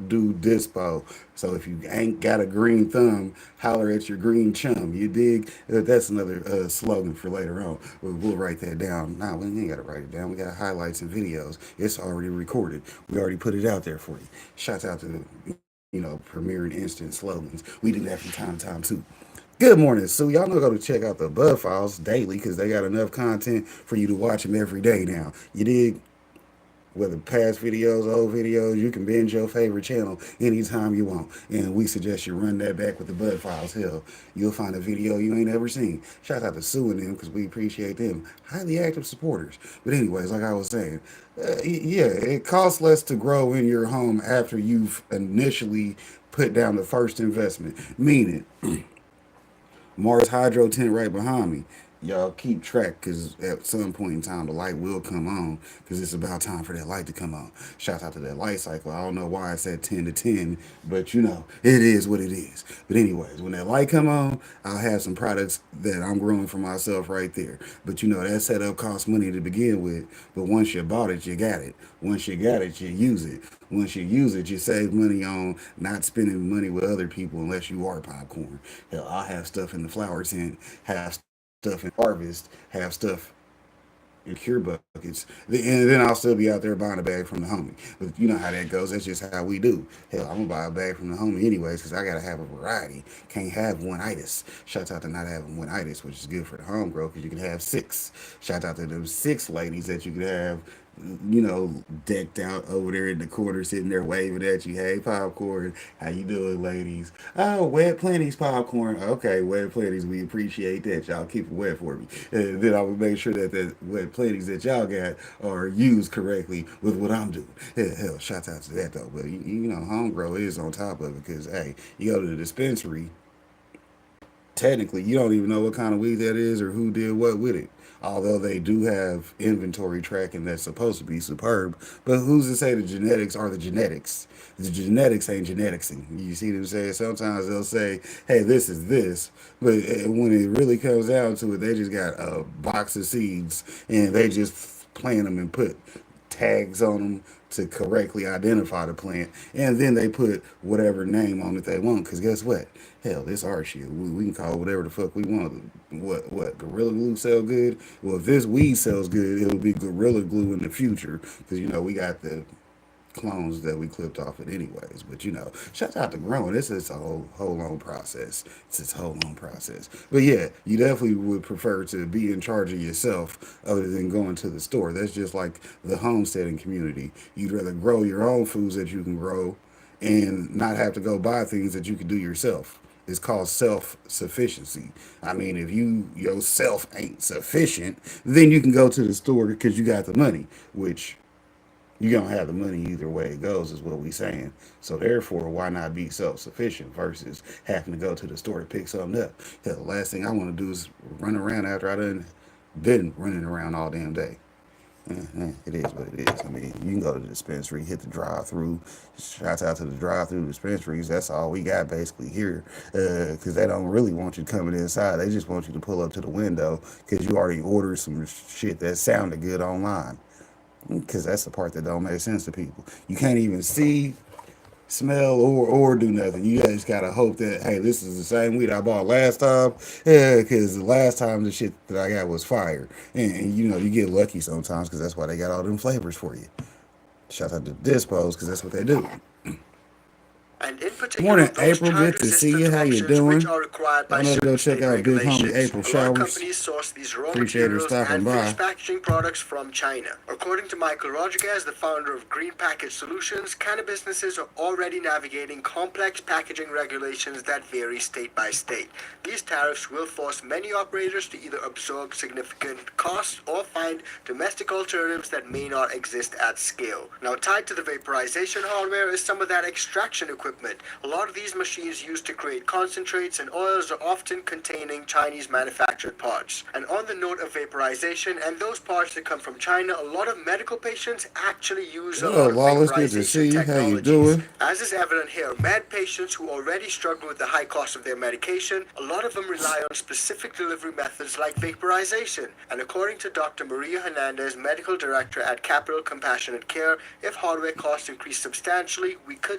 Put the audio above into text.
do dispo. So if you ain't got a green thumb, holler at your green chum. You dig? That's another slogan for later on. We'll write that down. Nah, we ain't got to write it down. We got highlights and videos. It's already recorded. We already put it out there for you. Shouts out to premiering instant slogans. We do that from time to time too. Good morning. So y'all know go to check out the Bud Files daily because they got enough content for you to watch them every day now. You dig? Whether past videos, old videos, you can binge your favorite channel anytime you want. And we suggest you run that back with the Bud Files. Hell, you'll find a video you ain't ever seen. Shout out to Sue and them because we appreciate them. Highly active supporters. But anyways, like I was saying, yeah, it costs less to grow in your home after you've initially put down the first investment. Meaning, Mars Hydro tent right behind me. Y'all keep track because at some point in time the light will come on because it's about time for that light to come on. Shout out to that light cycle. I don't know why I said 10 to 10, but it is what it is. But anyways, when that light come on, I'll have some products that I'm growing for myself right there. But that setup costs money to begin with. But once you bought it, you got it. Once you got it, you use it. Once you use it, you save money on not spending money with other people unless you are popcorn. Hell, I'll have stuff in the flower tent, have stuff in harvest, have stuff in cure buckets, and then I'll still be out there buying a bag from the homie. But you know how that goes. That's just how we do. Hell, I'm gonna buy a bag from the homie anyways because I gotta have a variety. Can't have one itis. Shout out to not having one itis, which is good for the home growth because you can have six. Shout out to those six ladies that you could have decked out over there in the corner, sitting there waving at you. Hey, popcorn, how you doing, ladies? Oh, wet plenty's popcorn. Okay, wet plenty's. We appreciate that. Y'all keep it wet for me. And then I will make sure that the wet plenty's that y'all got are used correctly with what I'm doing. Hell, shout out to that though. But home grow is on top of it because hey, you go to the dispensary technically you don't even know what kind of weed that is or who did what with it. Although they do have inventory tracking that's supposed to be superb, but who's to say the genetics are the genetics? The genetics ain't geneticsing. You see what I'm saying? Sometimes they'll say, "Hey, this is this," but when it really comes down to it, they just got a box of seeds and they just plant them and put tags on them to correctly identify the plant, and then they put whatever name on it they want. Because guess what? Hell, this our shit. We can call it whatever the fuck we want. What? Gorilla glue sell good? Well, if this weed sells good, it'll be gorilla glue in the future. Because we got the clones that we clipped off it anyways. But shout out to growing. This is a whole long process. It's this whole long process. But yeah, you definitely would prefer to be in charge of yourself other than going to the store. That's just like the homesteading community. You'd rather grow your own foods that you can grow and not have to go buy things that you can do yourself. It's called self-sufficiency. I mean, if yourself ain't sufficient, then you can go to the store because you got the money, which you're gonna have the money either way it goes, is what we saying. So therefore, why not be self-sufficient versus having to go to the store to pick something up? Hell, the last thing I want to do is run around after I done been running around all damn day. It is what it is. I mean, you can go to the dispensary, hit the drive-through. Shouts out to the drive-through dispensaries. That's all we got basically here, because they don't really want you coming inside. They just want you to pull up to the window because you already ordered some shit that sounded good online. Because that's the part that don't make sense to people. You can't even see, smell, or do nothing. You just gotta hope that hey, this is the same weed I bought last time. Yeah, because the last time the shit that I got was fire. And you get lucky sometimes because that's why they got all them flavors for you. Shout out to Dispos because that's what they do. And in particular, Morning, those April. Good to see child-resistant you. How you options which doing? are required by Y'all know to go certain check state out Big Homie regulations. April A lot of Showers. companies source these raw Appreciate her materials stopping and by. finished packaging products from China. According to Michael Rodriguez, the founder of Green Package Solutions, cannabis businesses are already navigating complex packaging regulations that vary state by state. These tariffs will force many operators to either absorb significant costs or find domestic alternatives that may not exist at scale. Now, tied to the vaporization hardware is some of that extraction equipment. A lot of these machines used to create concentrates and oils are often containing Chinese manufactured parts. And on the note of vaporization and those parts that come from China, a lot of medical patients actually use a What up, lot of Lawless? Good to vaporization see you. How you technologies. doing? As is evident here, med patients who already struggle with the high cost of their medication, a lot of them rely on specific delivery methods like vaporization. And according to Dr. Maria Hernandez, medical director at Capital Compassionate Care, if hardware costs increase substantially, we could